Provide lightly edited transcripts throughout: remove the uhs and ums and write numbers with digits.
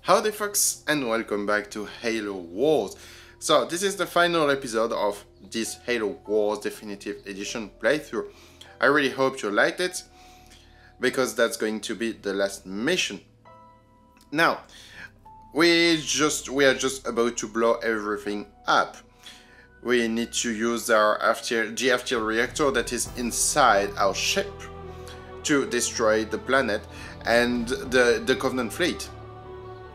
Howdy folks, and welcome back to Halo Wars. So this is the final episode of this Halo Wars Definitive Edition playthrough. I really hope you liked it, because that's going to be the last mission. Now, we are just about to blow everything up. We need to use our GFT reactor that is inside our ship to destroy the planet and the Covenant fleet,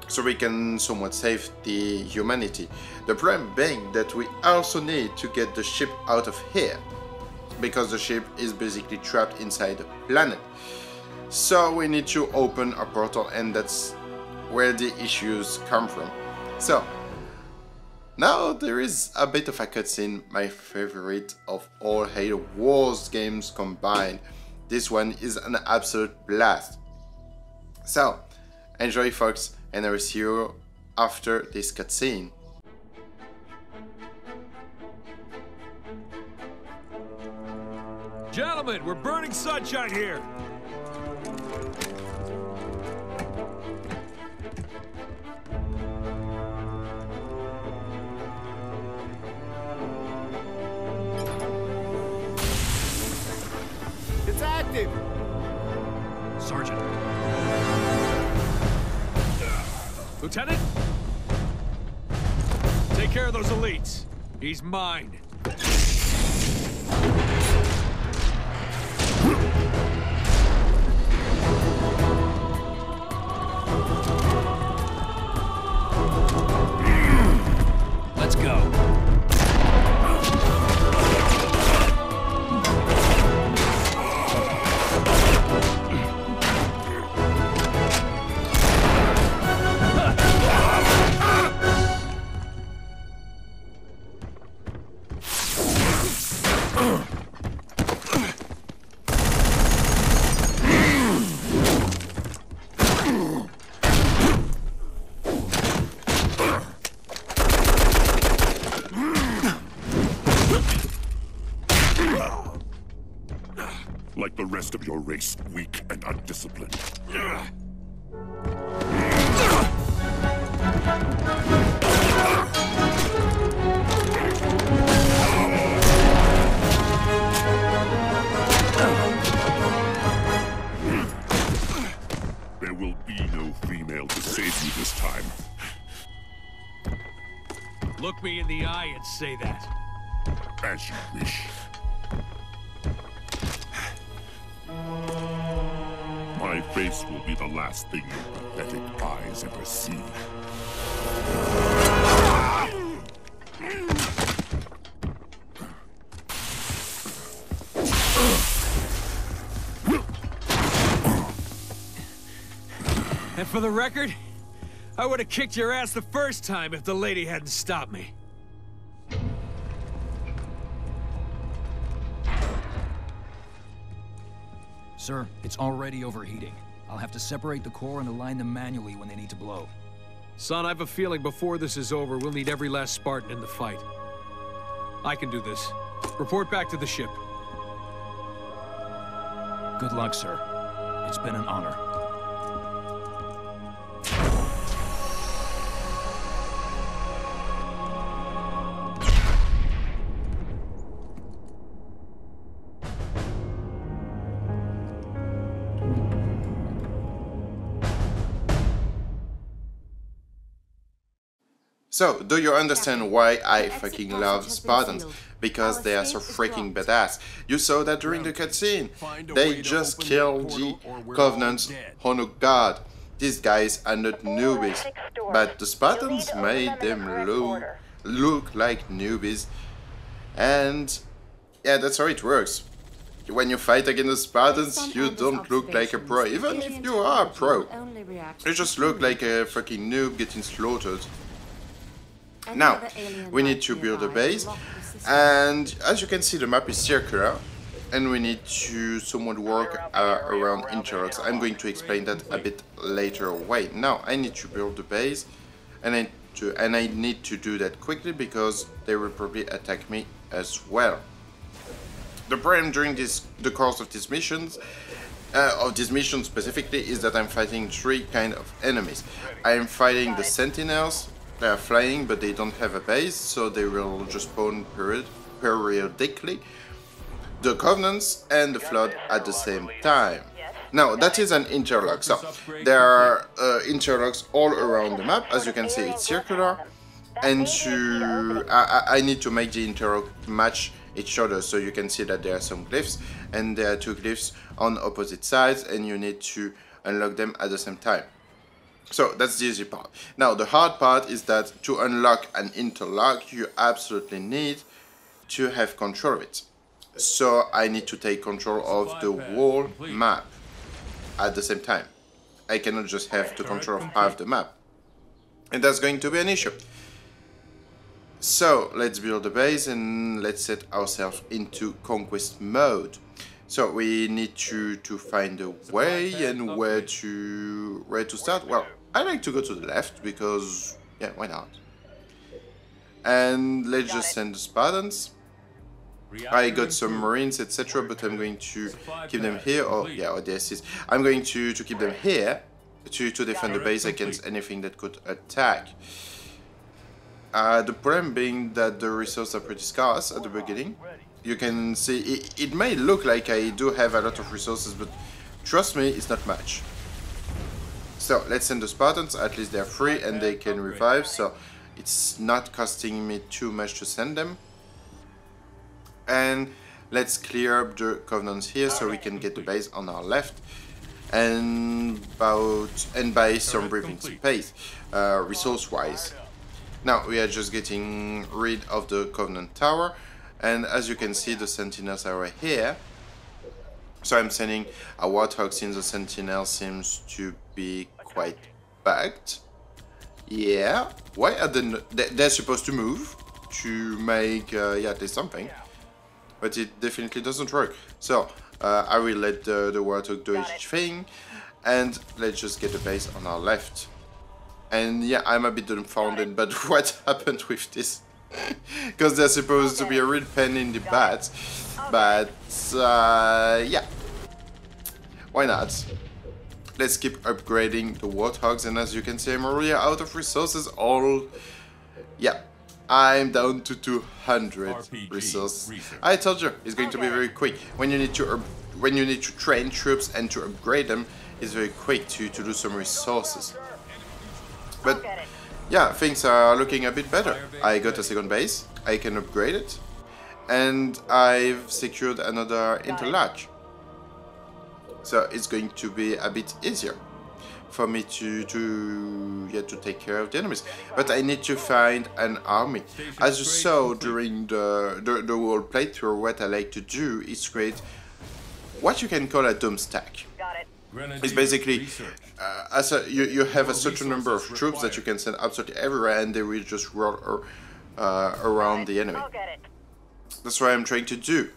so we can somewhat save the humanity. The problem being that we also need to get the ship out of here, because the ship is basically trapped inside the planet. So we need to open a portal, and that's where the issues come from. So now there is a bit of a cutscene, my favorite of all Halo Wars games combined. This one is an absolute blast. So enjoy folks, and I will see you after this cutscene. Gentlemen, we're burning sunshine here. It's active! Sergeant. Lieutenant? Take care of those elites. He's mine. Let's go. Like the rest of your race, weak and undisciplined. There will be no female to save you this time. Look me in the eye and say that. As you wish. My face will be the last thing your pathetic eyes ever see. And for the record, I would have kicked your ass the first time if the lady hadn't stopped me. Sir, it's already overheating. I'll have to separate the core and align them manually when they need to blow. Son, I have a feeling before this is over, we'll need every last Spartan in the fight. I can do this. Report back to the ship. Good luck, sir. It's been an honor. So, do you understand why I fucking love Spartans? Because they are so freaking badass. You saw that during the cutscene. They just killed the Covenant's Honor God. These guys are not newbies, but the Spartans made them look like newbies. And yeah, that's how it works. When you fight against the Spartans, you don't look like a pro. Even if you are a pro, you just look like a fucking noob getting slaughtered. Now, we need to build a base, and as you can see, the map is circular, and we need to somewhat work around interlocks. I'm going to explain that a bit later. Wait, now I need to build the base, and I need to do that quickly because they will probably attack me as well. The problem during the course of these missions of this mission specifically is that I'm fighting three kind of enemies. I'm fighting the Sentinels. They are flying, but they don't have a base, so they will just spawn periodically. The Covenants and the Flood at the same time. Now, that is an interlock. So, there are interlocks all around the map. As you can see, it's circular. And I need to make the interlock match each other, so you can see that there are some glyphs, and there are two glyphs on opposite sides, and you need to unlock them at the same time. So that's the easy part. Now the hard part is that to unlock an interlock, you absolutely need to have control of it. So I need to take control of the whole map at the same time. I cannot just have the control of half the map, and that's going to be an issue. So let's build a base and let's set ourselves into conquest mode. So we need to find a way and where to start. Well, I like to go to the left because, yeah, why not? And let's just send the Spartans. I got some Marines, etc., but I'm going to keep them here. Or yeah, or the assist. I'm going to keep them here to defend the base against anything that could attack. The problem being that the resources are pretty scarce at the beginning. You can see, it may look like I do have a lot of resources, but trust me, it's not much. So, let's send the Spartans, at least they're free and they can revive, so it's not costing me too much to send them. And let's clear up the Covenants here so we can get the base on our left. And buy some breathing space, resource-wise. Now we are just getting rid of the Covenant Tower, and as you can see, the Sentinels are right here. So I'm sending a Warthog since the Sentinel seems to be quite bugged. Yeah, why are they're supposed to move to make yeah, at least something, but it definitely doesn't work. So I will let the Warthog do its thing, and let's just get the base on our left. And yeah, I'm a bit dumbfounded, but what happened with this? Because they're supposed to be a real pain in the butt. But yeah, why not? Let's keep upgrading the Warthogs, and as you can see, I'm already out of resources. Yeah, I'm down to 200 resources. I told you, it's going to be very quick. When you need to train troops and to upgrade them, it's very quick to do some resources. But yeah, things are looking a bit better. I got a second base, I can upgrade it, and I've secured another interlock. So it's going to be a bit easier for me to take care of the enemies. But I need to find an army. As you saw during the whole playthrough, what I like to do is create what you can call a dome stack. It's basically you have a certain number of troops that you can send absolutely everywhere, and they will just roll around the enemy. That's what I'm trying to do.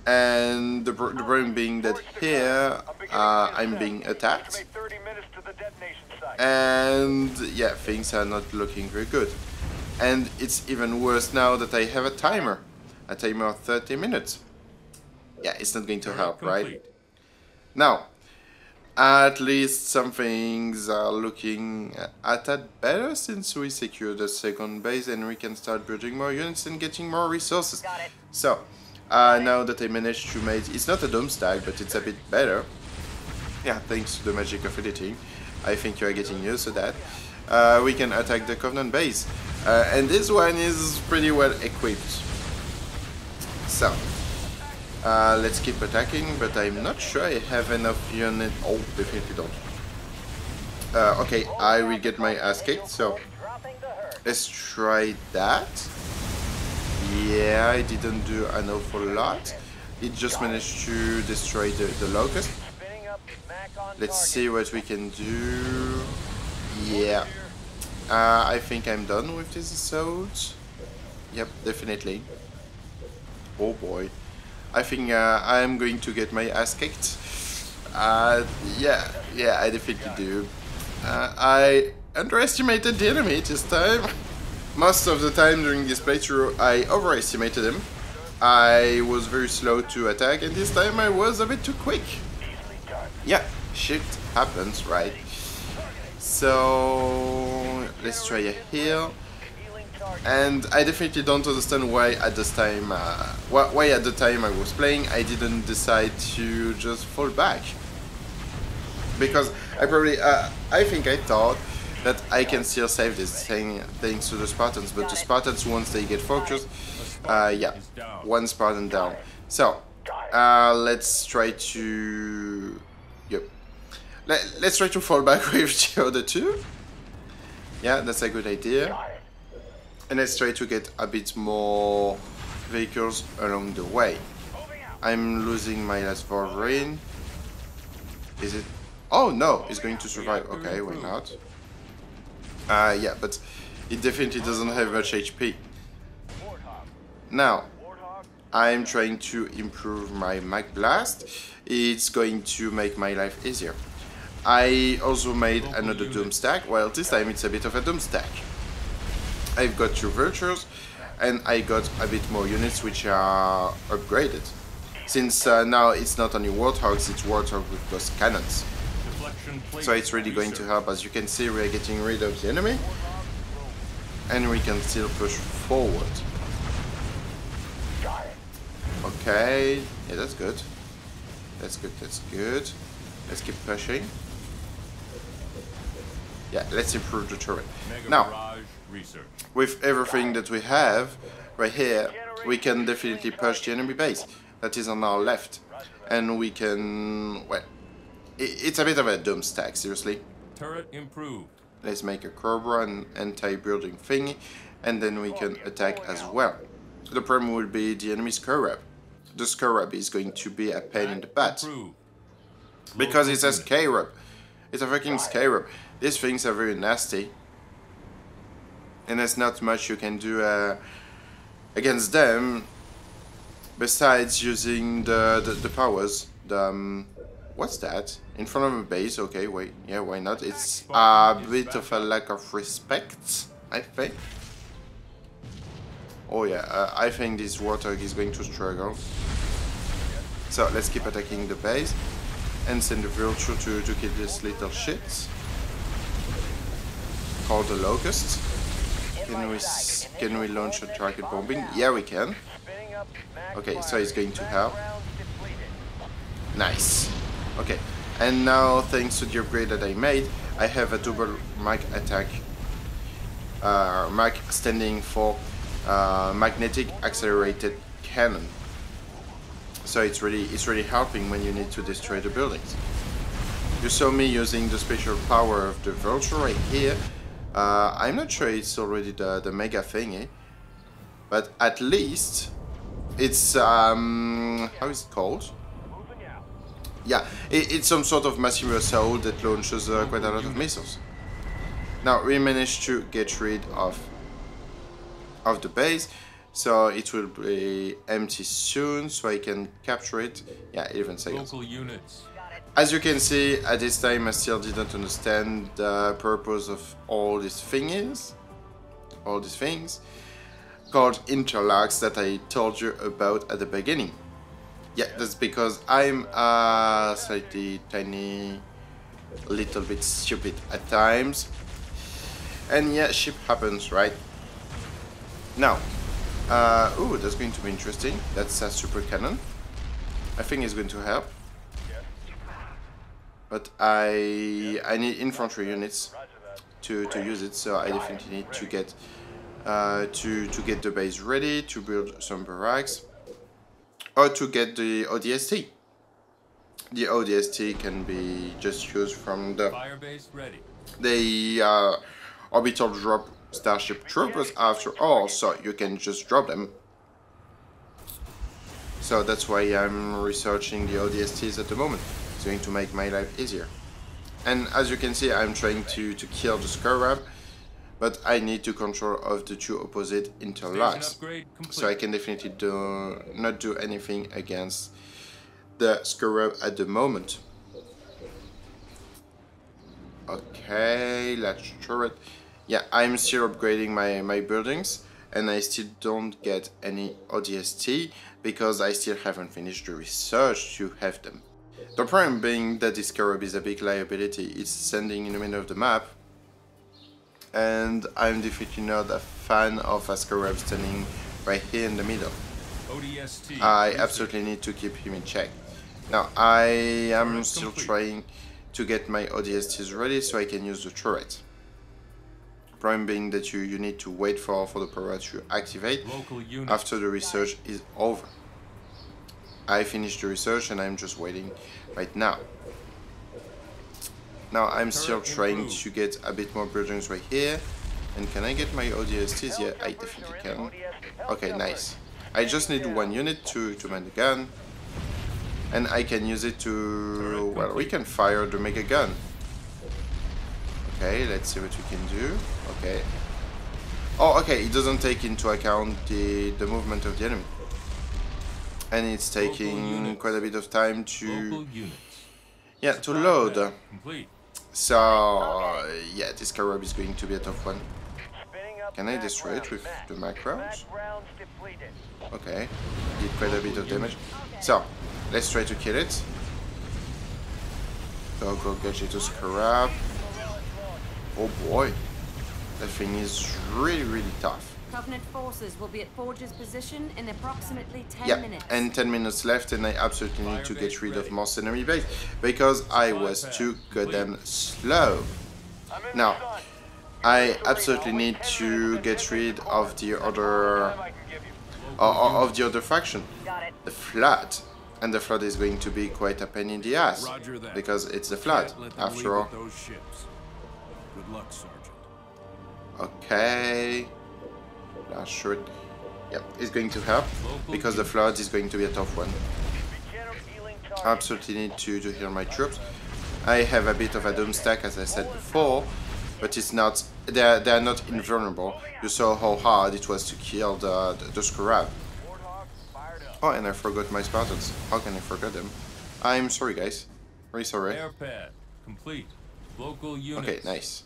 And the problem being that here I'm being attacked, and yeah, things are not looking very good. And it's even worse now that I have a timer of 30 minutes. Yeah, it's not going to help, right? Now, at least some things are looking a tad better since we secured the second base, and we can start building more units and getting more resources. So, now that I managed to make, it's not a dome stack, but it's a bit better. Yeah, thanks to the magic of editing. I think you are getting used to that. We can attack the Covenant base. And this one is pretty well equipped. So, let's keep attacking, but I'm not sure I have enough units. Oh, definitely don't. Okay, I will get my ass kicked, so let's try that. Yeah, I didn't do an awful lot. It just managed to destroy the locust. Let's see what we can do. Yeah. I think I'm done with this assault. Yep, definitely. Oh boy. I think I'm going to get my ass kicked. Yeah, I definitely do. I underestimated the enemy this time. Most of the time during this playthrough, I overestimated him. I was very slow to attack, and this time I was a bit too quick. Yeah, shit happens, right? So let's try a heal. And I definitely don't understand why at this time, why at the time I was playing, I didn't decide to just fall back. Because I think I thought that I can still save this thing thanks to the Spartans, but the Spartans, once they get focused, yeah, one Spartan down. So, let's try to, yep, let's try to fall back with the other two. Yeah, that's a good idea. And let's try to get a bit more vehicles along the way. I'm losing my last Wolverine. Is it? Oh no, it's going to survive. Okay, why not? Yeah, but it definitely doesn't have much HP. Now, I'm trying to improve my Mag Blast. It's going to make my life easier. I also made another Doom Stack. Well, this time it's a bit of a Doom Stack. I've got 2 Vultures, and I got a bit more units which are upgraded. Since now it's not only Warthogs, it's Warthog with those cannons. So it's really going to help. As you can see, we are getting rid of the enemy, and we can still push forward. Okay, yeah, that's good. That's good, that's good. Let's keep pushing. Yeah, let's improve the turret. Now, with everything that we have right here, we can definitely push the enemy base that is on our left. And we can, well, it's a bit of a dumb stack, seriously. Turret improved. Let's make a Cobra, an anti-building thingy, and then we can attack as well. The problem will be the enemy Scarab. The Scarab is going to be a pain in the butt. Because it's a Scarab. It's a fucking Scarab. These things are very nasty. And there's not much you can do against them besides using the powers. What's that? In front of a base, okay, wait, yeah, why not? It's a bit of a lack of respect, I think. Oh yeah, I think this Warthog is going to struggle. So let's keep attacking the base and send the Vulture to kill this little shit called the Locust. Can we launch a target bombing? Yeah, we can. Okay, so it's going to help. Nice. Okay, and now thanks to the upgrade that I made, I have a double mag attack. Mag standing for magnetic accelerated cannon. So it's really helping when you need to destroy the buildings. You saw me using the special power of the Vulture right here. I'm not sure it's already the mega thingy, but at least it's how is it called? Yeah, it's some sort of massive assault that launches quite a lot of missiles. Now we managed to get rid of the base, so it will be empty soon, so I can capture it. Yeah, 11 seconds. Local units. As you can see, at this time I still didn't understand the purpose of all these things called interlocks that I told you about at the beginning. Yeah, that's because I'm slightly tiny, little bit stupid at times. And yeah, shit happens, right? Now, ooh, that's going to be interesting. That's a super cannon. I think it's going to help. But I need infantry units to use it, so I definitely need to get the base ready, to build some barracks, or to get the ODST. The ODST can be just used from the orbital drop Starship Troopers after all, so you can just drop them. So that's why I'm researching the ODSTs at the moment. It's going to make my life easier. And as you can see, I'm trying to kill the Scarab, but I need to control of the 2 opposite interlocks. So I can definitely not do anything against the Scarab at the moment. Okay, large turret. Yeah, I'm still upgrading my buildings, and I still don't get any ODST because I still haven't finished the research to have them. The problem being that this scarab is a big liability. It's standing in the middle of the map, and I'm definitely not a fan of a scarab standing right here in the middle. I absolutely need to keep him in check. Now, I am still trying to get my ODSTs ready so I can use the turret. Problem being that you need to wait for the power to activate after the research is over. I finished the research and I'm just waiting right now. Now I'm still trying to get a bit more buildings right here. And can I get my ODSTs? Yeah, I definitely can. Okay, nice. I just need one unit to man the gun. And I can use it to... well, we can fire the mega gun. Okay, let's see what we can do. Okay. Oh, okay, it doesn't take into account the movement of the enemy. And it's taking quite a bit of time to... yeah, to load. So, yeah, this scarab is going to be a tough one. Can I destroy it with the macros? Okay, did quite a bit of damage. So, let's try to kill it. Go gadget to scarab. Oh boy, that thing is really tough. Covenant forces will be at Forge's position in approximately 10 minutes. Yeah, and 10 minutes left, and I absolutely need to get rid of most enemy base because I was too goddamn slow. Now, I absolutely need to get rid of the other faction, the Flood. And the Flood is going to be quite a pain in the ass because it's the Flood after all. Good luck, Sergeant. Okay. Last shot. Yep, it's going to help because the Flood is going to be a tough one. Absolutely need to heal my troops. I have a bit of a doom stack, as I said before, but it's not. They are not invulnerable. You saw how hard it was to kill the scarab. Oh, and I forgot my Spartans. How can I forget them? I'm sorry, guys. Very sorry. Airpad complete. Local units. Okay, nice.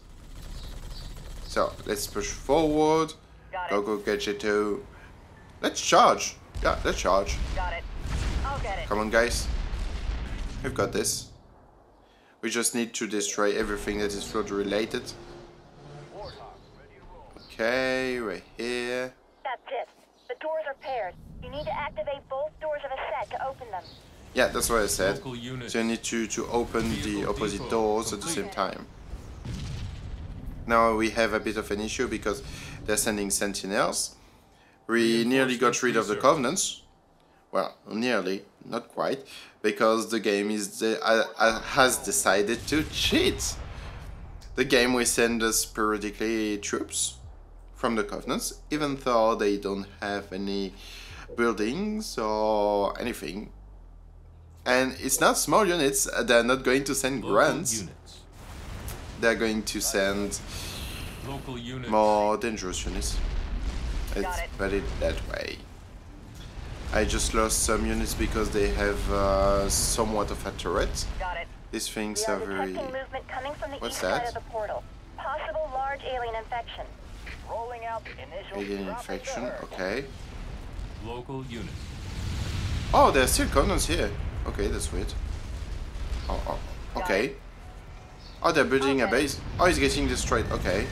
So let's push forward. Go gadget to. Let's charge. Yeah, let's charge. Got it. I'll get it. Come on, guys. We've got this. We just need to destroy everything that is flood related. Okay, right here. That's it. The doors are paired. You need to activate both doors of a set to open them. Yeah, that's what I said. So you need to open the opposite doors at the same time. Now we have a bit of an issue because they're sending sentinels. We nearly got rid of the Covenants. Well, nearly, not quite, because the game has decided to cheat. The game will send us periodically troops from the Covenants, even though they don't have any buildings or anything. And it's not small units, they're not going to send grunts. They're going to send more dangerous units. Let's put it that way. I just lost some units because they have somewhat of a turret. These things are very... What's that? Possible large alien infection. Rolling out initial Alien infection, okay. Local units. Oh, there are still Covenants here. Okay, that's weird. Oh, okay. Oh, they're building a base. Oh, it's getting destroyed. Okay.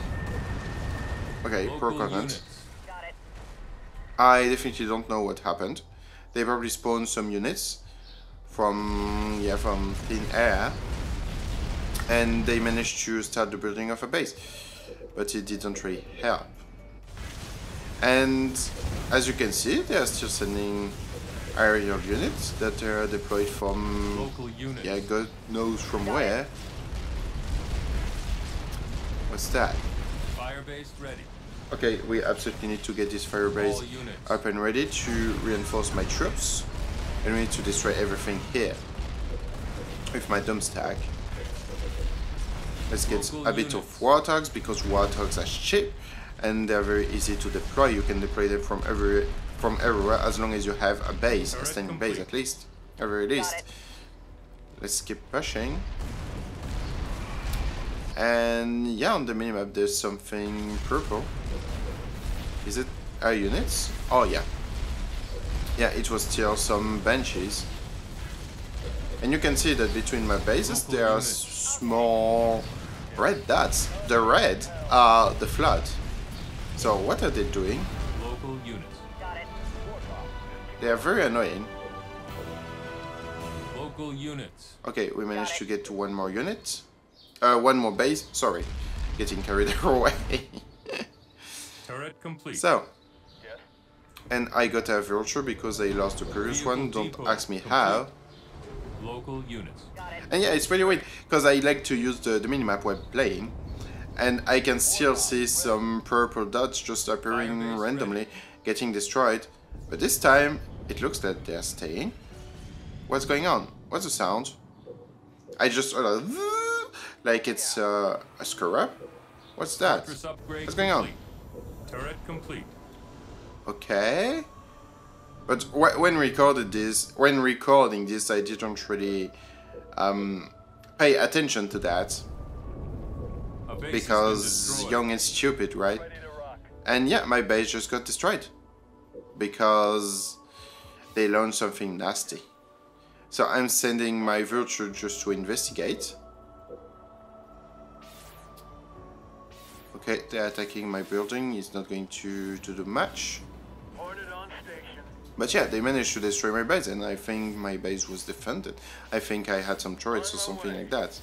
Okay, poor Covenant. I definitely don't know what happened. They probably spawned some units from thin air, and they managed to start the building of a base, but it didn't really help. And as you can see, they are still sending aerial units that are deployed from yeah, God knows from where. What's that? Fire base ready. Okay, we absolutely need to get this fire base up and ready to reinforce my troops. And we need to destroy everything here with my dump stack. Let's get a bit of Warthogs, because Warthogs are cheap and they're very easy to deploy. You can deploy them from everywhere as long as you have a base, a standing base at least, at very least. Let's keep pushing. And yeah, on the minimap there's something purple. Is it our units? Oh yeah. Yeah, it was still some benches. And you can see that between my bases there are small red dots. The red are the flood. So what are they doing? Local units. They are very annoying. Local units. Okay, we managed to get to one more unit. One more base. Sorry, getting carried away. Turret complete. So, and I got a vulture because I lost the previous one. Don't ask me how. Local units. And yeah, it's pretty weird because I like to use the minimap while playing, and I can still see some purple dots just appearing randomly, getting destroyed. But this time, it looks that they're staying. What's going on? What's the sound? I just like it's a screw up. What's that? What's going on? Turret complete. Okay. But when recording this, I didn't really pay attention to that because young and stupid, right? And yeah, my base just got destroyed because they learned something nasty. So I'm sending my vulture just to investigate. Okay, they're attacking my building. It's not going to do much. But yeah, they managed to destroy my base, and I think my base was defended. I think I had some turrets or something like that.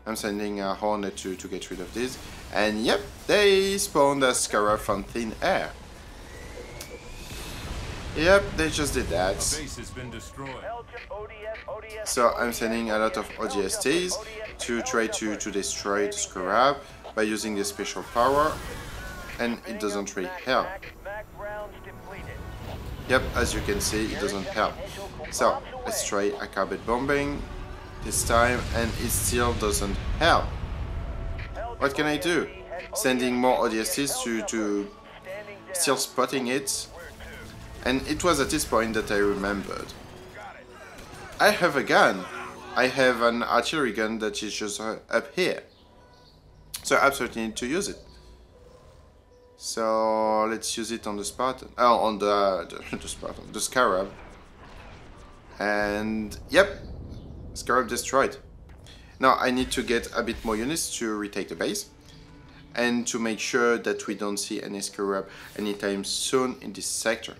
I'm sending a Hornet to get rid of this. And yep, they spawned a Scarab from thin air. Yep, they just did that. Base has been destroyed. So I'm sending a lot of ODSTs to try to destroy the Scarab by using this special power, and it doesn't really help. Yep, as you can see, it doesn't help. So let's try a carpet bombing this time, and it still doesn't help. What can I do? Sending more ODSTs to still spotting it. And it was at this point that I remembered. I have a gun. I have an artillery gun that is just up here. So I absolutely need to use it. So let's use it on the Spartan. Oh, on the Spartan, the Scarab. And yep, Scarab destroyed. Now I need to get a bit more units to retake the base, and to make sure that we don't see any Scarab anytime soon in this sector.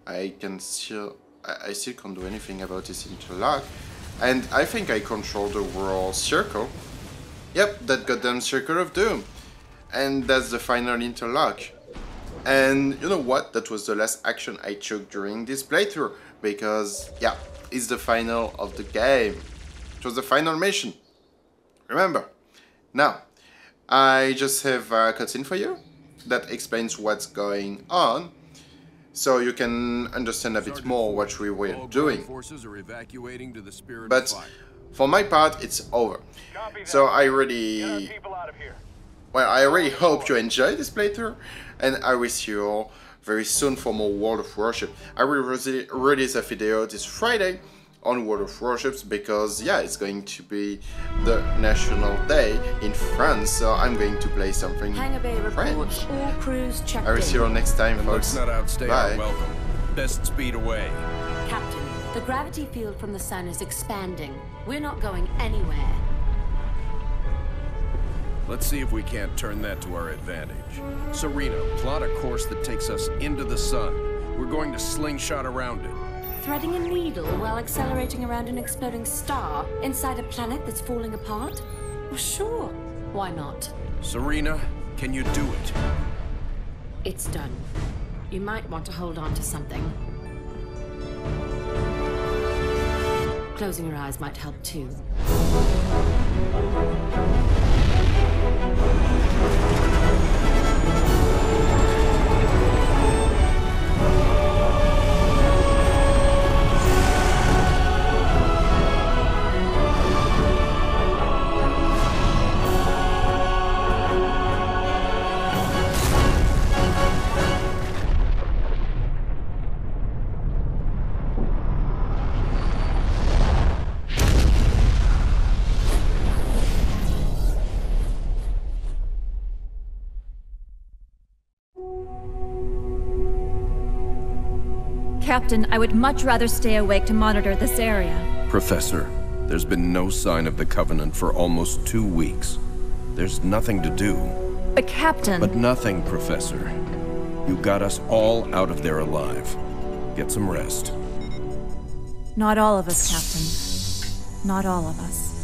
I still can't do anything about this interlock, and I think I control the world circle. Yep, that goddamn circle of doom. And that's the final interlock. And you know what? That was the last action I took during this playthrough, because yeah, it's the final of the game. It was the final mission. Remember. Now, I just have a cutscene for you that explains what's going on, so you can understand a bit more what we were doing. But for my part, it's over. So I really hope you enjoyed this playthrough, and I will see you all very soon for more World of Warships. I will release a video this Friday on World of Warships, because yeah, it's going to be the National Day in France, so I'm going to play something French. All crews checked I will see you all next time, folks. Let's not outstay our welcome. Best speed away. Captain, the gravity field from the sun is expanding. We're not going anywhere. Let's see if we can't turn that to our advantage. Serena, plot a course that takes us into the sun. We're going to slingshot around it. Threading a needle while accelerating around an exploding star inside a planet that's falling apart? Well, sure. Why not? Serena, can you do it? It's done. You might want to hold on to something. Closing your eyes might help too. Captain, I would much rather stay awake to monitor this area. Professor, there's been no sign of the Covenant for almost 2 weeks. There's nothing to do. But Captain... But nothing, Professor. You got us all out of there alive. Get some rest. Not all of us, Captain. Not all of us.